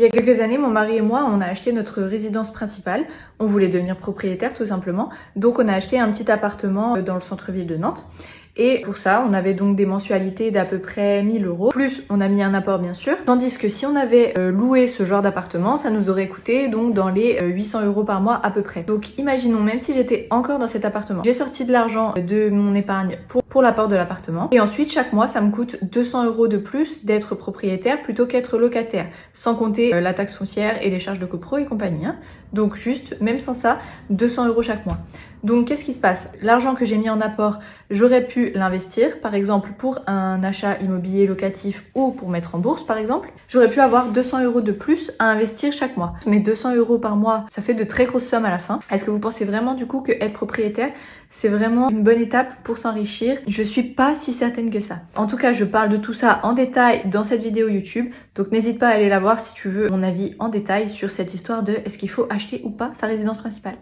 Il y a quelques années, mon mari et moi, on a acheté notre résidence principale. On voulait devenir propriétaire tout simplement. Donc on a acheté un petit appartement dans le centre-ville de Nantes. Et pour ça, on avait donc des mensualités d'à peu près 1 000 €. Plus, on a mis un apport bien sûr. Tandis que si on avait loué ce genre d'appartement, ça nous aurait coûté donc dans les 800 € par mois à peu près. Donc imaginons, même si j'étais encore dans cet appartement, j'ai sorti de l'argent de mon épargne pour l'apport de l'appartement. Et ensuite, chaque mois, ça me coûte 200 € de plus d'être propriétaire plutôt qu'être locataire. Sans compter la taxe foncière et les charges de copro et compagnie. Donc juste, même sans ça, 200 € chaque mois. Donc qu'est-ce qui se passe? L'argent que j'ai mis en apport, j'aurais pu l'investir, par exemple pour un achat immobilier locatif ou pour mettre en bourse par exemple. J'aurais pu avoir 200 € de plus à investir chaque mois. Mais 200 € par mois, ça fait de très grosses sommes à la fin. Est-ce que vous pensez vraiment du coup que être propriétaire, c'est vraiment une bonne étape pour s'enrichir? Je suis pas si certaine que ça. En tout cas, je parle de tout ça en détail dans cette vidéo YouTube. Donc n'hésite pas à aller la voir si tu veux mon avis en détail sur cette histoire de est-ce qu'il faut acheter ou pas sa résidence principale.